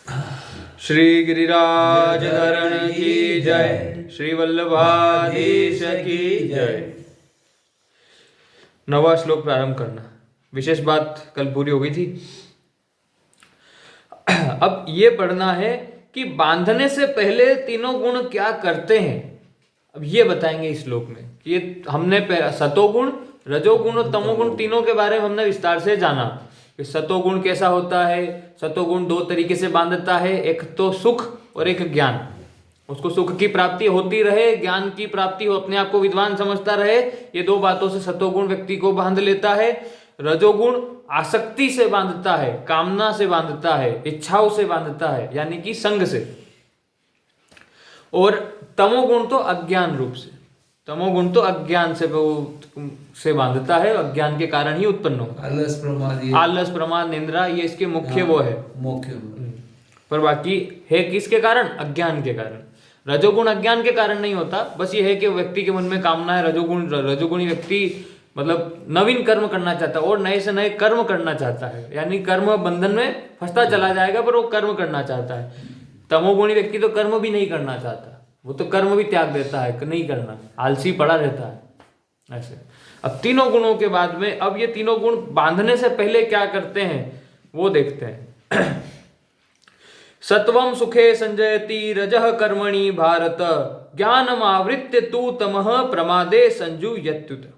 श्री गिरिराज धरण की जय, श्री वल्लभाधीश की जय। 9वां श्लोक प्रारंभ करना। विशेष बात कल पूरी हो गई थी। अब ये पढ़ना है कि बांधने से पहले तीनों गुण क्या करते हैं। अब ये बताएंगे इस श्लोक में कि ये हमने सतोगुण, रजोगुण और तमोगुण तीनों के बारे में हमने विस्तार से जाना कि सतोगुण कैसा होता है। सतोगुण दो तरीके से बांधता है, एक तो सुख और एक ज्ञान। उसको सुख की प्राप्ति होती रहे, ज्ञान की प्राप्ति हो, अपने आप को विद्वान समझता रहे, ये दो बातों से सतोगुण व्यक्ति को बांध लेता है। रजोगुण आसक्ति से बांधता है, कामना से बांधता है, इच्छाओं से बांधता है, यानी कि संग से। और तमोगुण तो अज्ञान रूप से, तमोगुण तो अज्ञान से बांधता है, अज्ञान के कारण ही उत्पन्न होगा। आलस, प्रमाद, निंद्रा, ये इसके मुख्य वो है, मुख्य। पर बाकी है किसके कारण? अज्ञान के कारण। रजोगुण अज्ञान के कारण नहीं होता, बस ये है कि व्यक्ति के मन में कामना है। रजोगुणी व्यक्ति मतलब नवीन कर्म करना चाहता है और नए से नए कर्म करना चाहता है, यानी कर्म बंधन में फंसता चला जाएगा पर वो कर्म करना चाहता है। तमोगुणी व्यक्ति तो कर्म भी नहीं करना चाहता, वो तो कर्म भी त्याग देता है, नहीं करना, आलसी पड़ा रहता है ऐसे। अब तीनों गुणों के बाद में अब ये तीनों गुण बांधने से पहले क्या करते हैं वो देखते हैं। सत्वम सुखे संजयति रजः कर्मणि भारत, ज्ञानम आवृत्य तु तमः प्रमादे संजुयत्युत।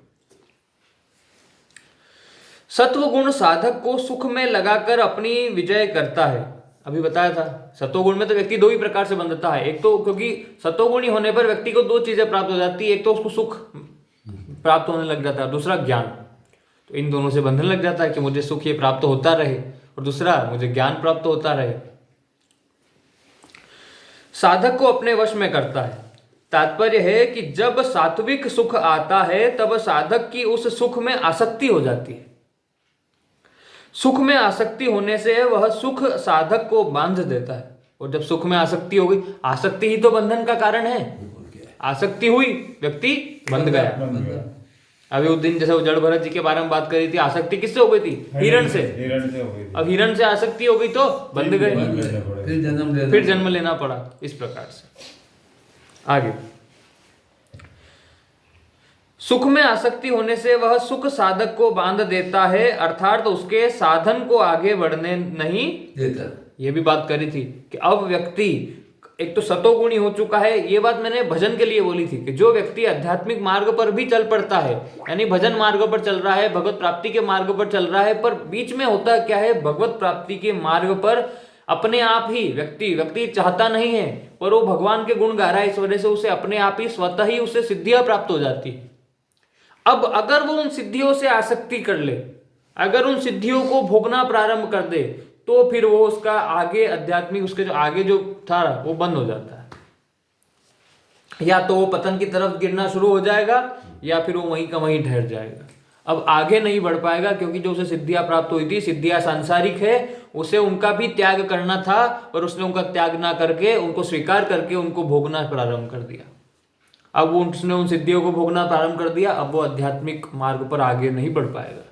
सत्व गुण साधक को सुख में लगाकर अपनी विजय करता है। अभी बताया था सतोगुण में तो व्यक्ति दो ही प्रकार से बंधता है। एक तो क्योंकि सतोगुणी होने पर व्यक्ति को दो चीजें प्राप्त हो जाती है, एक तो उसको सुख प्राप्त होने लग जाता है, दूसरा ज्ञान। तो इन दोनों से बंधन लग जाता है कि मुझे सुख ये प्राप्त होता रहे और दूसरा मुझे ज्ञान प्राप्त होता रहे। साधक को अपने वश में करता है। तात्पर्य है कि जब सात्विक सुख आता है तब साधक की उस सुख में आसक्ति हो जाती है। सुख में आसक्ति होने से वह सुख साधक को बांध देता है। और जब सुख में आसक्ति हो गई, आसक्ति ही तो बंधन का कारण है। आसक्ति हुई, व्यक्ति बंध गया। अभी उस दिन जैसे वो जड़ भरत जी के बारे में बात करी थी, आसक्ति किससे हो गई थी? हिरण से। अब हिरण से आसक्ति हो गई तो बंध गए, फिर जन्म लेना पड़ा। इस प्रकार से आगे सुख में आसक्ति होने से वह सुख साधक को बांध देता है, अर्थात उसके साधन को आगे बढ़ने नहीं देता। यह भी बात करी थी कि अब व्यक्ति एक तो सतोगुणी हो चुका है। ये बात मैंने भजन के लिए बोली थी कि जो व्यक्ति आध्यात्मिक मार्ग पर भी चल पड़ता है, यानी भजन मार्ग पर चल रहा है, भगवत प्राप्ति के मार्ग पर चल रहा है, पर बीच में होता क्या है, भगवत प्राप्ति के मार्ग पर अपने आप ही व्यक्ति चाहता नहीं है, पर वो भगवान के गुण गा रहा है, इस वजह से उसे अपने आप ही स्वतः ही उसे सिद्धियां प्राप्त हो जाती है। अब अगर वो उन सिद्धियों से आसक्ति कर ले, अगर उन सिद्धियों को भोगना प्रारंभ कर दे, तो फिर वो उसका आगे आध्यात्मिक उसके जो आगे जो था वो बंद हो जाता है। या तो वो पतन की तरफ गिरना शुरू हो जाएगा या फिर वो वहीं का वहीं ठहर जाएगा। अब आगे नहीं बढ़ पाएगा, क्योंकि जो उसे सिद्धियां प्राप्त हुई थी, सिद्धियां सांसारिक है, उसे उनका भी त्याग करना था, पर उसने उनका त्याग ना करके उनको स्वीकार करके उनको भोगना प्रारंभ कर दिया। अब उसने उन सिद्धियों को भोगना प्रारंभ कर दिया। अब वो आध्यात्मिक मार्ग पर आगे नहीं बढ़ पाएगा,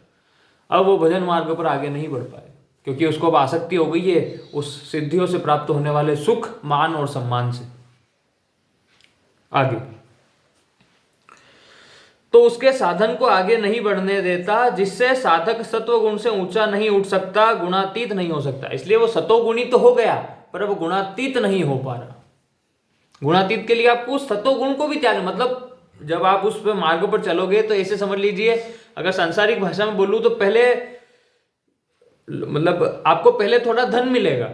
अब वो भजन मार्ग पर आगे नहीं बढ़ पाएगा, क्योंकि उसको अब आसक्ति हो गई है उस सिद्धियों से प्राप्त होने वाले सुख, मान और सम्मान से। आगे तो उसके साधन को आगे नहीं बढ़ने देता, जिससे साधक सत्व गुण से ऊंचा नहीं उठ सकता, गुणातीत नहीं हो सकता। इसलिए वो सतोगुणी तो हो गया, पर अब गुणातीत नहीं हो पा रहा। गुणातीत के लिए आपको सतोगुण को भी त्याग, मतलब जब आप उस पे मार्ग पर चलोगे तो ऐसे समझ लीजिए, अगर सांसारिक भाषा में बोलूं तो पहले मतलब आपको पहले थोड़ा धन मिलेगा,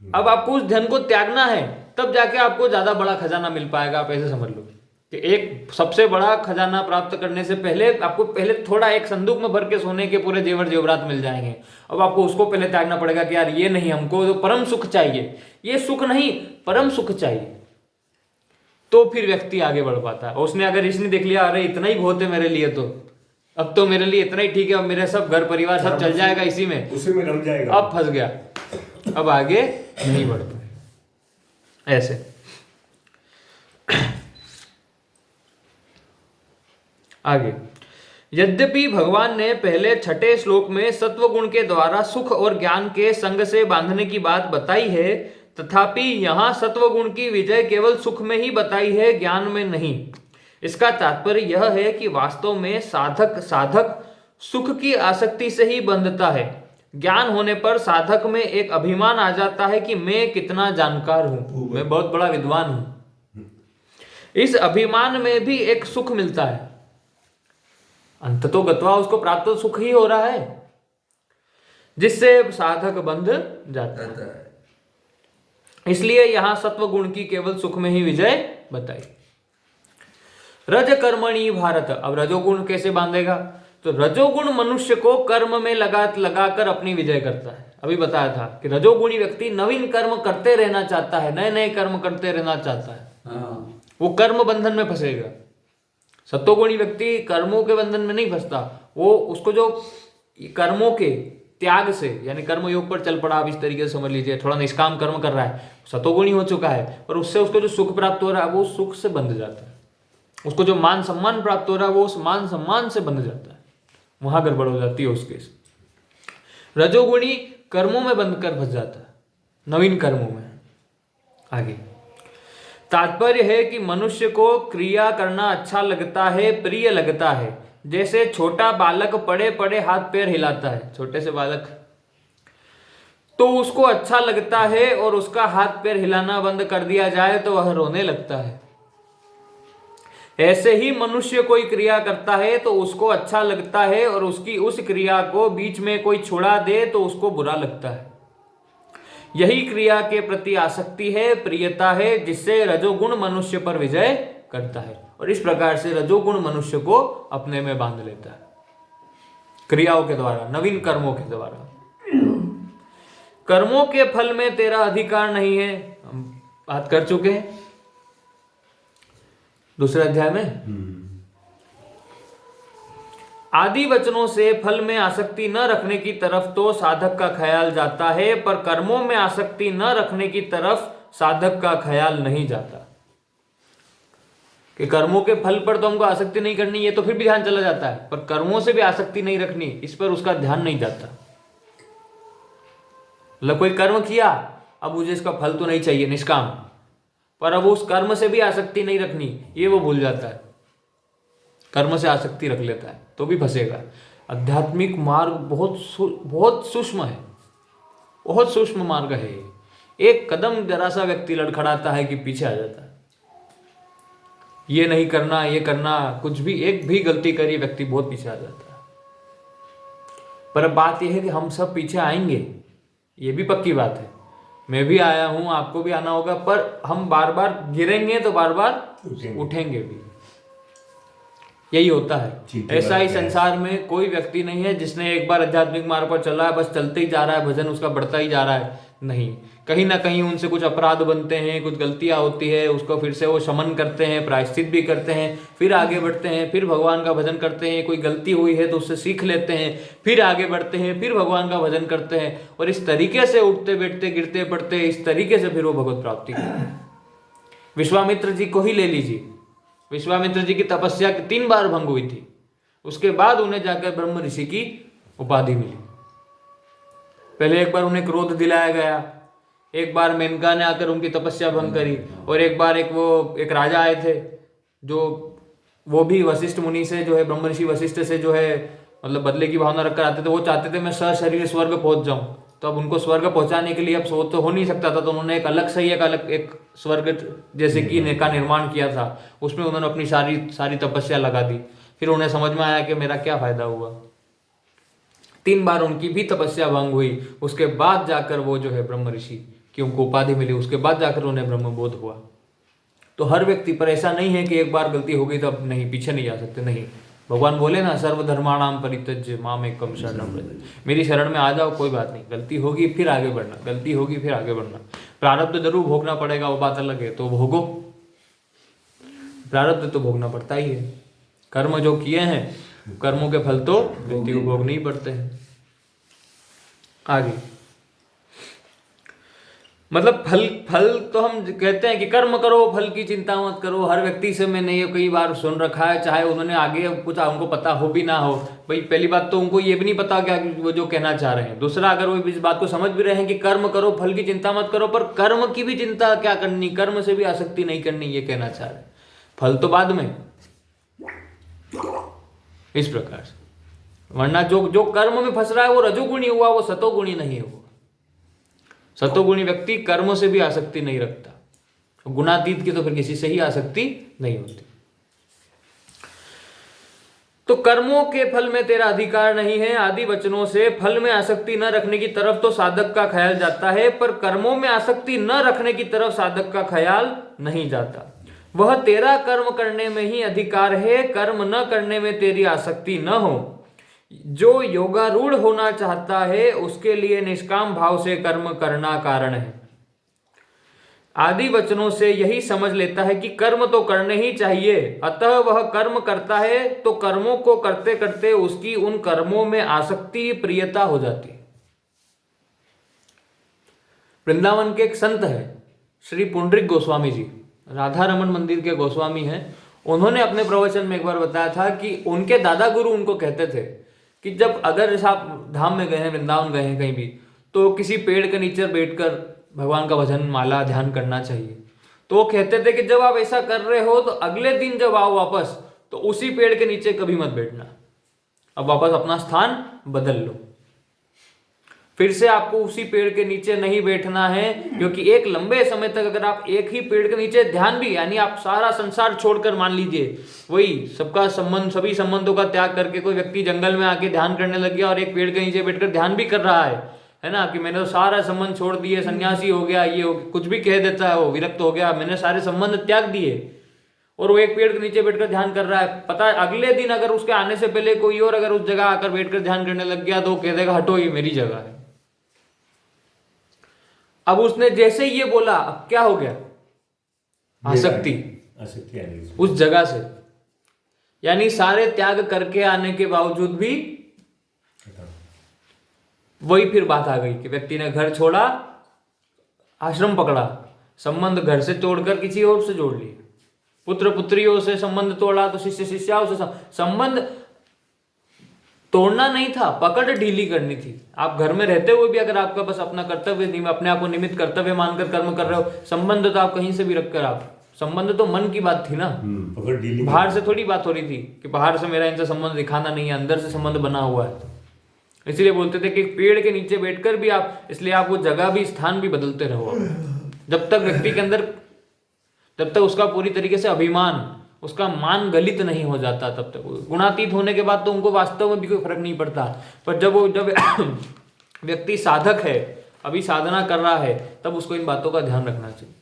अब आपको उस धन को त्यागना है, तब जाके आपको ज्यादा बड़ा खजाना मिल पाएगा। आप ऐसे समझ लो कि एक सबसे बड़ा खजाना प्राप्त करने से पहले आपको पहले थोड़ा एक संदूक में भर के सोने के पूरे जेवर जेवरात मिल जाएंगे। अब आपको उसको पहले त्यागना पड़ेगा कि यार ये नहीं, हमको जो परम सुख चाहिए, ये सुख नहीं परम सुख चाहिए, तो फिर व्यक्ति आगे बढ़ पाता है। उसने अगर इसने देख लिया अरे इतना ही बहुत है मेरे लिए, तो अब तो मेरे लिए इतना ही ठीक है, अब मेरे सब घर परिवार सब चल जाएगा इसी में, उसी में रम जाएगा, अब फंस गया, अब आगे नहीं बढ़ पाएगा। ऐसे आगे यद्यपि भगवान ने पहले 6 श्लोक में सत्व गुण के द्वारा सुख और ज्ञान के संग से बांधने की बात बताई है, तथापि यहाँ सत्व गुण की विजय केवल सुख में ही बताई है, ज्ञान में नहीं। इसका तात्पर्य यह है कि वास्तव में साधक सुख की आसक्ति से ही बंधता है। ज्ञान होने पर साधक में एक अभिमान आ जाता है कि मैं कितना जानकार हूं, मैं बहुत बड़ा विद्वान हूं। इस अभिमान में भी एक सुख मिलता है, अंततो गत्वा उसको प्राप्त सुख ही हो रहा है, जिससे साधक बंध जाता है। इसलिए यहां सत्व गुण की केवल सुख में ही विजय बताई। रज कर्मणि भारत, अब रजोगुण कैसे बांधेगा? तो रजोगुण मनुष्य को कर्म में लगाकर अपनी विजय करता है। अभी बताया था कि रजोगुणी व्यक्ति नवीन कर्म करते रहना चाहता है, नए नए कर्म करते रहना चाहता है, वो कर्म बंधन में फंसेगा। सत्वगुणी व्यक्ति कर्मों के बंधन में नहीं फंसता, वो उसको जो कर्मों के त्याग से, यानी कर्म योग पर चल पड़ा, आप इस तरीके से समझ लीजिए, थोड़ा निष्काम कर्म कर रहा है, सत्वगुणी हो चुका है, और उससे उसको जो सुख प्राप्त हो रहा है वो सुख से बंध जाता है। उसको जो मान सम्मान प्राप्त हो रहा है वो उस मान सम्मान से बंध जाता है, वहां गड़बड़ हो जाती है उसके। रजोगुणी कर्मों में बंध कर फंस जाता है, नवीन कर्मों में। आगे तात्पर्य है कि मनुष्य को क्रिया करना अच्छा लगता है, प्रिय लगता है। जैसे छोटा बालक पड़े पड़े हाथ पैर हिलाता है, छोटे से बालक, तो उसको अच्छा लगता है, और उसका हाथ पैर हिलाना बंद कर दिया जाए तो वह रोने लगता है। ऐसे ही मनुष्य कोई क्रिया करता है तो उसको अच्छा लगता है, और उसकी उस क्रिया को बीच में कोई छुड़ा दे तो उसको बुरा लगता है। यही क्रिया के प्रति आसक्ति है, प्रियता है, जिससे रजोगुण मनुष्य पर विजय करता है, और इस प्रकार से रजोगुण मनुष्य को अपने में बांध लेता है, क्रियाओं के द्वारा, नवीन कर्मों के द्वारा। कर्मों के फल में तेरा अधिकार नहीं है, हम बात कर चुके हैं दूसरे अध्याय में। आदि वचनों से फल में आसक्ति न रखने की तरफ तो साधक का ख्याल जाता है, पर कर्मों में आसक्ति न रखने की तरफ साधक का ख्याल नहीं जाता। कि कर्मों के फल पर तो हमको आसक्ति नहीं करनी, ये तो फिर भी ध्यान चला जाता है, पर कर्मों से भी आसक्ति नहीं रखनी, इस पर उसका ध्यान नहीं जाता। मतलब कोई कर्म किया, अब मुझे इसका फल तो नहीं चाहिए, निष्काम, पर अब उस कर्म से भी आसक्ति नहीं रखनी, ये वो भूल जाता है, कर्म से आसक्ति रख लेता है तो भी फंसेगा। आध्यात्मिक मार्ग बहुत सूक्ष्म है, बहुत सूक्ष्म मार्ग है। एक कदम जरा सा व्यक्ति लड़खड़ाता है कि पीछे आ जाता है, ये नहीं करना, ये करना, कुछ भी एक भी गलती करी व्यक्ति बहुत पीछे आ जाता है। पर अब बात यह है कि हम सब पीछे आएंगे, ये भी पक्की बात है, मैं भी आया हूं, आपको भी आना होगा, पर हम बार बार गिरेंगे तो बार बार उठेंगे भी, यही होता है। ऐसा ही संसार में कोई व्यक्ति नहीं है जिसने एक बार आध्यात्मिक मार्ग पर चला है, बस चलते ही जा रहा है, भजन उसका बढ़ता ही जा रहा है, नहीं, कहीं ना कहीं उनसे कुछ अपराध बनते हैं, कुछ गलतियां होती है, उसको फिर से वो शमन करते हैं, प्रायश्चित भी करते हैं, फिर आगे बढ़ते हैं, फिर भगवान का भजन करते हैं, कोई गलती हुई है तो उससे सीख लेते हैं, फिर आगे बढ़ते हैं, फिर भगवान का भजन करते हैं, और इस तरीके से उठते बैठते गिरते पड़ते, इस तरीके से फिर वो भगवत प्राप्ति करते हैं। विश्वामित्र जी को ही ले लीजिए, विश्वामित्र जी की तपस्या 3 बार भंग हुई थी, उसके बाद उन्हें जाकर ब्रह्म ऋषि की उपाधि मिली। पहले एक बार उन्हें क्रोध दिलाया गया, एक बार मेनका ने आकर उनकी तपस्या भंग करी, और एक बार एक राजा आए थे जो वो भी वशिष्ठ मुनि से जो है, ब्रह्म ऋषि वशिष्ठ से जो है मतलब बदले की भावना रखकर आते थे। वो चाहते थे मैं सशरीर स्वर्ग पहुंच जाऊं, तो अब उनको स्वर्ग पहुंचाने के लिए अब सो तो हो नहीं सकता था, तो उन्होंने एक अलग से ही एक स्वर्ग जैसे कि का निर्माण किया था, उसमें उन्होंने अपनी सारी तपस्या लगा दी। फिर उन्हें समझ में आया कि मेरा क्या फायदा हुआ। 3 बार उनकी भी तपस्या भंग हुई, उसके बाद जाकर वो जो है ब्रह्म ऋषि की उनको उपाधि मिली, उसके बाद जाकर उन्हें ब्रह्मबोध हुआ। तो हर व्यक्ति पर ऐसा नहीं है कि एक बार गलती हो गई तो अब नहीं, पीछे नहीं जा सकते, नहीं। भगवान बोले ना, सर्वधर्माणाम परित्यज्य माम एकम शरणम व्रज, मेरी शरण में आ जाओ, कोई बात नहीं, गलती होगी फिर आगे बढ़ना, गलती होगी फिर आगे बढ़ना। प्रारब्ध जरूर भोगना पड़ेगा, वो बात अलग है, तो भोगो, प्रारब्ध तो भोगना पड़ता ही है। कर्म जो किए हैं, कर्मों के फल तो व्यक्ति को भोगने ही पड़ते हैं। आगे मतलब फल फल तो हम कहते हैं कि कर्म करो, फल की चिंता मत करो। हर व्यक्ति से मैंने ये कई बार सुन रखा है, चाहे उन्होंने आगे कुछ उनको पता हो भी ना हो। भाई पहली बात तो उनको ये भी नहीं पता क्या वो जो कहना चाह रहे हैं। दूसरा, अगर वो इस बात को समझ भी रहे हैं कि कर्म करो, फल की चिंता मत करो, पर कर्म की भी चिंता क्या करनी, कर्म से भी आसक्ति नहीं करनी, ये कहना चाह रहे हैं। फल तो बाद में, इस प्रकार से। वरना जो जो कर्म में फंस रहा है वो रजोगुणी हुआ, वो सतोगुणी नहीं हुआ। सतोगुणी व्यक्ति कर्म से भी आसक्ति नहीं रखता। गुणातीत की तो फिर किसी से ही आसक्ति नहीं होती। तो कर्मों के फल में तेरा अधिकार नहीं है आदि वचनों से फल में आसक्ति न रखने की तरफ तो साधक का ख्याल जाता है, पर कर्मों में आसक्ति न रखने की तरफ साधक का ख्याल नहीं जाता। वह तेरा कर्म करने में ही अधिकार है, कर्म न करने में तेरी आसक्ति न हो। जो योगारूढ़ होना चाहता है उसके लिए निष्काम भाव से कर्म करना कारण है। आदि वचनों से यही समझ लेता है कि कर्म तो करने ही चाहिए, अतः वह कर्म करता है तो कर्मों को करते करते उसकी उन कर्मों में आसक्ति प्रियता हो जाती है। वृंदावन के एक संत है श्री पुंडरीक गोस्वामी जी, राधा रमन मंदिर के गोस्वामी हैं। उन्होंने अपने प्रवचन में एक बार बताया था कि उनके दादा गुरु उनको कहते थे कि जब अगर आप धाम में गए हैं, वृंदावन गए हैं कहीं भी, तो किसी पेड़ के नीचे बैठकर भगवान का भजन माला ध्यान करना चाहिए। तो वो कहते थे कि जब आप ऐसा कर रहे हो तो अगले दिन जब आओ वापस तो उसी पेड़ के नीचे कभी मत बैठना, अब वापस अपना स्थान बदल लो। फिर से आपको उसी पेड़ के नीचे नहीं बैठना है, क्योंकि एक लंबे समय तक अगर आप एक ही पेड़ के नीचे ध्यान भी, यानी आप सारा संसार छोड़कर, मान लीजिए वही सबका संबंध, सभी संबंधों का त्याग करके कोई व्यक्ति जंगल में आके ध्यान करने लग गया और एक पेड़ के नीचे बैठकर ध्यान भी कर रहा है ना, कि मैंने तो सारा संबंध छोड़ दिए, सन्यासी हो गया, ये हो, कुछ भी कह देता है वो, विरक्त हो गया, मैंने सारे संबंध त्याग दिए, और वो एक पेड़ के नीचे बैठकर ध्यान कर रहा है। पता है अगले दिन अगर उसके आने से पहले कोई और अगर उस जगह आकर बैठकर ध्यान करने लग गया तो कह देगा हटो, ये मेरी जगह है। अब उसने जैसे ही ये बोला, अब क्या हो गया, आसक्ति उस जगह से, यानी सारे त्याग करके आने के बावजूद भी वही फिर बात आ गई कि व्यक्ति ने घर छोड़ा, आश्रम पकड़ा, संबंध घर से तोड़कर किसी और से जोड़ लिए, पुत्र पुत्रियों से संबंध तोड़ा तो शिष्य शिष्याओं से संबंध तोड़ना नहीं था, पकड़ ढीली करनी थी। आप घर में रहते हुए भी अगर आपका बस अपना कर्तव्य, अपने आप को निमित्त कर्तव्य मानकर कर्म कर रहे हो, संबंध तो आप कहीं से भी रखकर, आप संबंध तो मन की बात थी ना, पकड़ ढीली, बाहर से थोड़ी बात हो रही थी कि बाहर से मेरा इनसे संबंध दिखाना नहीं है, अंदर से संबंध बना हुआ है। इसलिए बोलते थे कि पेड़ के नीचे बैठकर भी आप, इसलिए आप वो जगह भी, स्थान भी बदलते रहो। जब तक व्यक्ति के अंदर, जब तक उसका पूरी तरीके से अभिमान, उसका मान गलित नहीं हो जाता, तब तक गुणातीत होने के बाद तो उनको वास्तव में भी कोई फर्क नहीं पड़ता। पर जब व्यक्ति साधक है, अभी साधना कर रहा है, तब उसको इन बातों का ध्यान रखना चाहिए।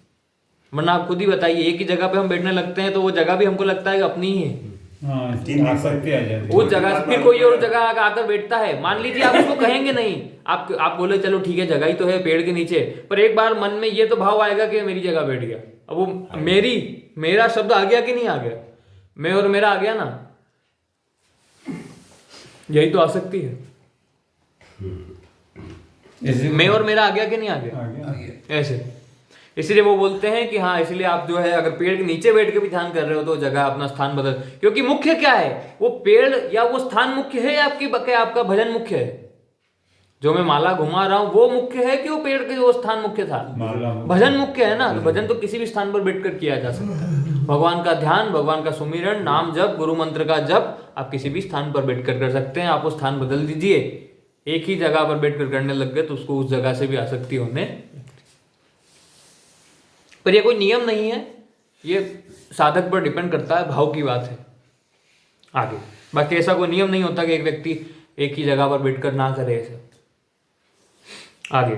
वरना आप खुद ही बताइए, एक ही जगह पे हम बैठने लगते हैं तो वो जगह भी हमको लगता है अपनी ही है, उस जगह से फिर कोई और जगह आकर बैठता है। मान लीजिए आप उसको कहेंगे नहीं, आप बोले चलो ठीक है जगह ही तो है पेड़ के नीचे, पर एक बार मन में ये तो भाव आएगा कि मेरी जगह बैठ गया। अब वो मेरा शब्द आ गया कि नहीं आ गया, मैं और मेरा आ गया ना, यही तो आसक्ति है। मैं और मेरा आ गया कि नहीं आ गया, ऐसे। इसलिए वो बोलते हैं कि हाँ, इसलिए आप जो है अगर पेड़ के नीचे बैठ के भी ध्यान कर रहे हो तो जगह अपना स्थान बदल, क्योंकि मुख्य क्या है, वो पेड़ या वो स्थान मुख्य है या आपका भजन मुख्य है। जो मैं माला घुमा रहा हूं वो मुख्य है कि वो पेड़ के वो स्थान मुख्य था, भजन मुख्य है ना। तो भजन तो किसी भी स्थान पर बैठकर किया जा सकता है। भगवान का ध्यान, भगवान का सुमिरन, नाम जप, गुरु मंत्र का जप आप किसी भी स्थान पर बैठकर कर सकते हैं। आप वो स्थान बदल दीजिए, एक ही जगह पर बैठकर करने लग गए तो उसको उस जगह से भी आसक्ति होने। पर ये कोई नियम नहीं है, ये साधक पर डिपेंड करता है, भाव की बात है आगे। बाकी ऐसा कोई नियम नहीं होता कि एक व्यक्ति एक ही जगह पर बैठकर ना करे ऐसा। आगे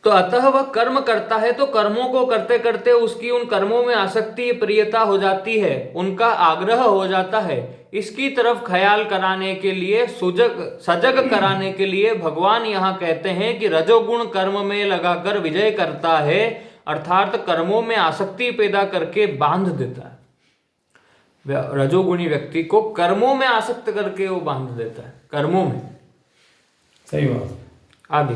तो अतः वह कर्म करता है तो कर्मों को करते करते उसकी उन कर्मों में आसक्ति प्रियता हो जाती है, उनका आग्रह हो जाता है। इसकी तरफ ख्याल कराने के लिए, सजग कराने के लिए भगवान यहाँ कहते हैं कि रजोगुण कर्म में लगाकर विजय करता है, अर्थात कर्मों में आसक्ति पैदा करके बांध देता है। रजोगुणी व्यक्ति को कर्मों में आसक्त करके वो बांध देता है, कर्मों में। सही बात। आगे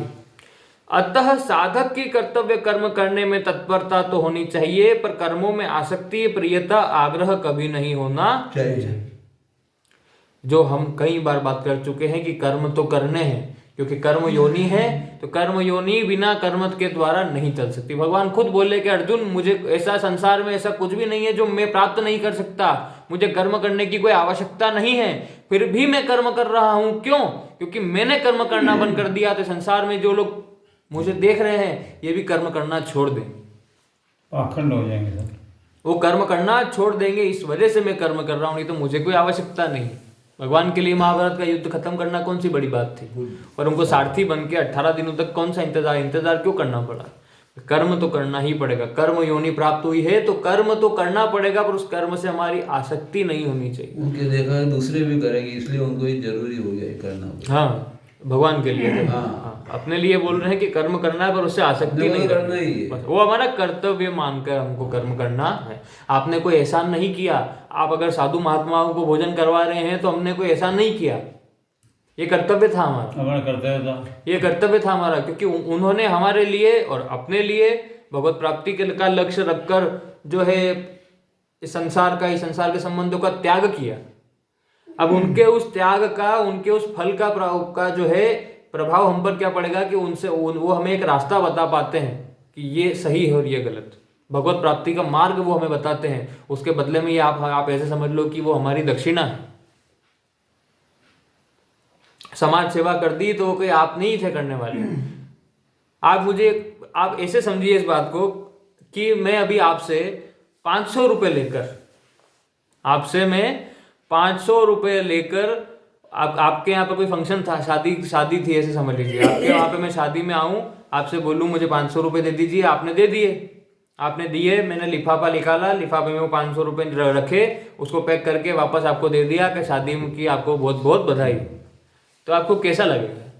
अतः साधक की कर्तव्य कर्म करने में तत्परता तो होनी चाहिए, पर कर्मों में आसक्ति, प्रियता, आग्रह कभी नहीं होना चाहिए। जो हम कई बार बात कर चुके हैं कि कर्म तो करने हैं, क्योंकि कर्म योनि है, तो कर्म योनि बिना कर्म के द्वारा नहीं चल सकती। भगवान खुद बोले कि अर्जुन, मुझे ऐसा संसार में ऐसा कुछ भी नहीं है जो मैं प्राप्त नहीं कर सकता, मुझे कर्म करने की कोई आवश्यकता नहीं है, फिर भी मैं कर्म कर रहा हूं। क्यों? क्योंकि मैंने कर्म करना बंद कर दिया, तो संसार में जो लोग मुझे देख रहे हैं ये भी कर्म करना छोड़ दें, पाखंड हो जाएंगे सर। वो कर्म करना छोड़ देंगे, इस वजह से मैं कर्म कर रहा हूं, नहीं तो मुझे कोई आवश्यकता नहीं। भगवान के लिए महाभारत का युद्ध खत्म करना कौन सी बड़ी बात थी, और उनको सारथी बन के 18 दिनों तक कौन सा इंतजार क्यों करना पड़ा? कर्म तो करना ही पड़ेगा। कर्म योनि प्राप्त हुई है तो कर्म तो करना पड़ेगा, पर उस कर्म से हमारी आसक्ति नहीं होनी चाहिए। उनके देखा है दूसरे भी करेंगे, इसलिए उनको ये जरूरी हो गया करना। हाँ, भगवान के लिए हाँ। अपने लिए बोल रहे हैं कि कर्म करना है, पर उससे आसक्ति नहीं करना ही है। बस वो हमारा कर्तव्य मानकर हमको कर्म करना है। आपने कोई एहसान नहीं किया, आप अगर साधु महात्माओं को भोजन करवा रहे हैं तो हमने कोई एहसान नहीं किया, ये कर्तव्य था हमारा, ये कर्तव्य था हमारा, क्योंकि उन्होंने हमारे लिए और अपने लिए भगवत प्राप्ति का लक्ष्य रखकर जो है इस संसार के संबंधों का त्याग किया। अब उनके उस त्याग का, उनके उस फल का जो है प्रभाव हम पर क्या पड़ेगा कि उनसे वो हमें एक रास्ता बता पाते हैं कि ये सही है और ये गलत। भगवत प्राप्ति का मार्ग वो हमें बताते हैं, उसके बदले में ये आप ऐसे समझ लो कि वो हमारी दक्षिणा है। समाज सेवा कर दी तो कोई आप नहीं थे करने वाले। आप ऐसे समझिए इस बात को कि मैं अभी आपसे 500 रुपये लेकर, आपसे मैं 500 रुपये लेकर, आपके यहाँ पे कोई फंक्शन था, शादी थी ऐसे समझ लीजिए, आपके वहाँ पे मैं शादी में आऊँ, आपसे बोलूँ मुझे 500 रुपये दे दीजिए, आपने दे दिए, आपने दिए, मैंने लिफाफा निकाला, लिफाफे में वो 500 रुपये रखे, उसको पैक करके वापस आपको दे दिया कि शादी की आपको बहुत बहुत बधाई। तो आपको कैसा लगेगा?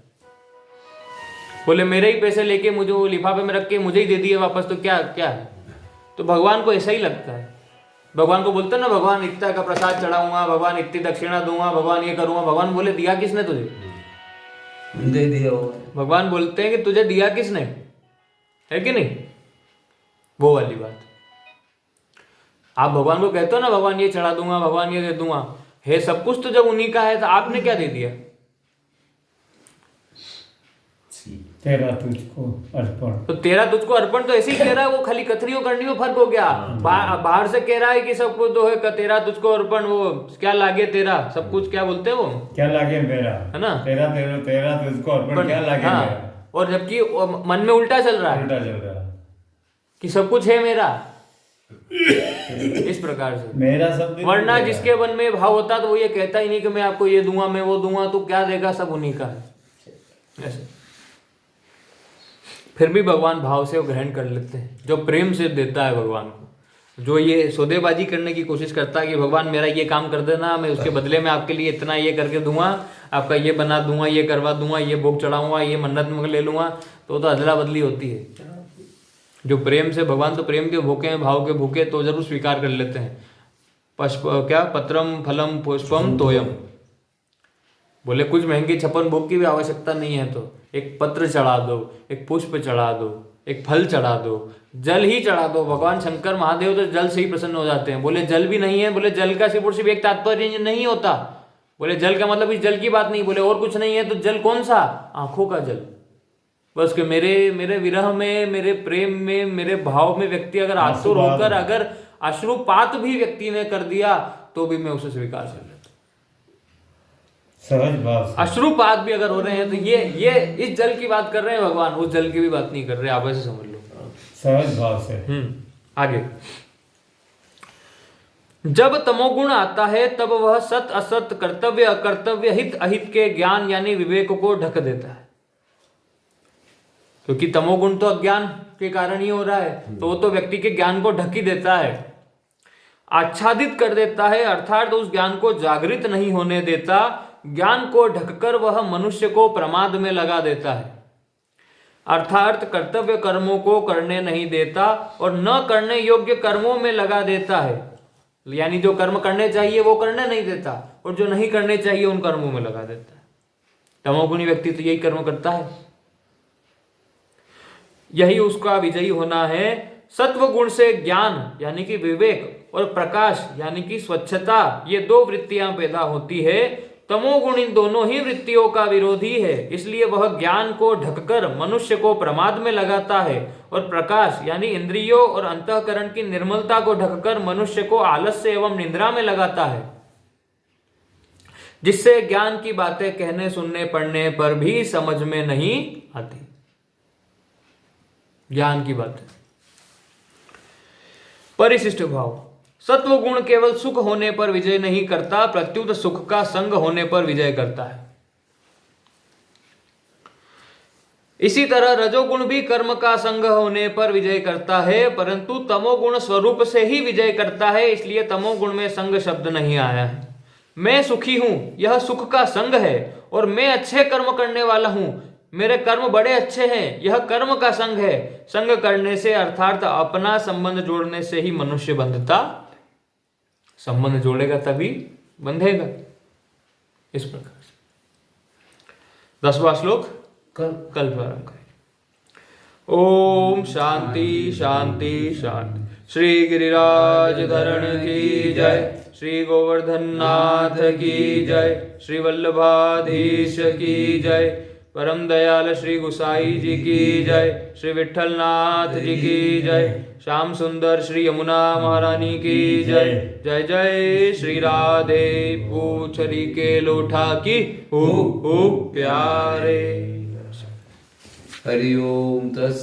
बोले मेरे ही पैसे लेके मुझे वो लिफाफे में रख के मुझे ही दे दिए वापस, तो क्या है? तो भगवान को ऐसा ही लगता है। भगवान को बोलते ना, भगवान इतना का प्रसाद चढ़ाऊंगा, भगवान इतनी दक्षिणा दूंगा, भगवान ये करूंगा। भगवान बोले दिया किसने तुझे? दे दिया हुआ। भगवान बोलते हैं कि तुझे दिया किसने, है कि नहीं? वो वाली बात। आप भगवान को कहते हो ना, भगवान ये चढ़ा दूंगा, भगवान ये दे दूंगा, है सब कुछ तो जब उन्हीं का है, तो आपने क्या दे दिया? तेरा तुझको अर्पण। तो तेरा तुझको अर्पण तो ऐसे ही कह रहा है, वो खाली कथनी और करनी में फर्क हो गया। बाहर से कह रहा है कि सब कुछ तो है, तेरा तुझको अर्पण, वो क्या लागे तेरा सब कुछ, क्या बोलते हैं वो, क्या लागे मेरा, है ना? तेरा तुझको अर्पण, क्या लागे मेरा। और जबकि मन में उल्टा चल रहा है कि सब कुछ है मेरा, इस प्रकार से मेरा सब। वरना जिसके मन में भाव होता तो वो ये कहता ही नहीं कि मैं आपको ये दूंगा, मैं वो दूंगा, तो क्या देगा, सब उन्हीं का है। ऐसे फिर भी भगवान भाव से वो ग्रहण कर लेते हैं, जो प्रेम से देता है भगवान को। जो ये सौदेबाजी करने की कोशिश करता है कि भगवान मेरा ये काम कर देना, मैं उसके बदले में आपके लिए इतना ये करके दूंगा, आपका ये बना दूंगा, ये करवा दूंगा, ये भोग चढ़ाऊंगा, ये मन्नत में ले लूंगा, तो अदला बदली होती है। जो प्रेम से, भगवान तो प्रेम के भूखे हैं, भाव के भूखे, तो जरूर स्वीकार कर लेते हैं। पत्रम फलम पुष्पम तोयम, बोले कुछ महंगी छप्पन भोग की भी आवश्यकता नहीं है, तो एक पत्र चढ़ा दो, एक पुष्प चढ़ा दो, एक फल चढ़ा दो, जल ही चढ़ा दो। भगवान शंकर महादेव तो जल से ही प्रसन्न हो जाते हैं। बोले जल भी नहीं है, बोले जल का सिर्फ और सिर्फ एक तात्पर्य नहीं होता, बोले जल का मतलब इस जल की बात नहीं, बोले और कुछ नहीं है तो जल कौन सा? आंखों का जल। बस कि मेरे विरह में, मेरे प्रेम में, मेरे भाव में व्यक्ति अगर आतुर होकर अगर अश्रुपात भी व्यक्ति ने कर दिया तो भी मैं उसे स्वीकार कर लेता। सहज भाव, अश्रुपात भी अगर हो रहे हैं तो ये इस जल की बात कर रहे हैं भगवान, उस जल की भी बात नहीं कर रहे, आप ऐसे समझ लो, सहज भाव से। आगे, जब तमोगुण आता है तब वह सत असत, कर्तव्य अकर्तव्य, हित अहित के ज्ञान यानी विवेक को ढक देता है। क्योंकि तमोगुण तो अज्ञान के कारण ही हो रहा है, तो वो तो व्यक्ति के ज्ञान को ढक ही देता है, आच्छादित कर देता है, अर्थात उस ज्ञान को जागृत नहीं होने देता। ज्ञान को ढककर वह मनुष्य को प्रमाद में लगा देता है, अर्थात कर्तव्य कर्मों को करने नहीं देता और न करने योग्य कर्मों में लगा देता है। यानी जो कर्म करने चाहिए वो करने नहीं देता, और जो नहीं करने चाहिए उन कर्मों में लगा देता है। तमोगुणी व्यक्ति तो यही कर्म करता है। यही उसका विजयी होना है। सत्व गुण से ज्ञान यानी कि विवेक और प्रकाश यानी कि स्वच्छता, ये दो वृत्तियां पैदा होती है। तमोगुण इन दोनों ही वृत्तियों का विरोधी है, इसलिए वह ज्ञान को ढककर मनुष्य को प्रमाद में लगाता है, और प्रकाश यानी इंद्रियों और अंतःकरण की निर्मलता को ढककर मनुष्य को आलस्य एवं निद्रा में लगाता है, जिससे ज्ञान की बातें कहने सुनने पढ़ने पर भी समझ में नहीं आती। ज्ञान की बातें। परिशिष्ट भाव। सत्व गुण केवल सुख होने पर विजय नहीं करता, प्रत्युत सुख का संग होने पर विजय करता है। इसी तरह रजोगुण भी कर्म का संग होने पर विजय करता है, परंतु तमोगुण स्वरूप से ही विजय करता है, इसलिए तमोगुण में संग शब्द नहीं आया है। मैं सुखी हूं, यह सुख का संग है, और मैं अच्छे कर्म करने वाला हूं, मेरे कर्म बड़े अच्छे हैं, यह कर्म का संग है। संग करने से अर्थात अपना संबंध जोड़ने से ही मनुष्य बंधता, संबंध जोड़ेगा तभी बंधेगा। इस प्रकार से 10वां श्लोक कल प्रारंभ करें। ओम शांति शांति शांति। श्री गिरिराज धरण की जय, श्री गोवर्धन नाथ की जय, श्री वल्लभाधीश की जय, परम दयाल श्री गुसाई जी की जय, श्री विठल नाथ जी की जय, श्याम सुंदर श्री यमुना महारानी की जय। जय जय श्री राधे पूछरी के लोठा की हो प्यारे। हरि ओम तस्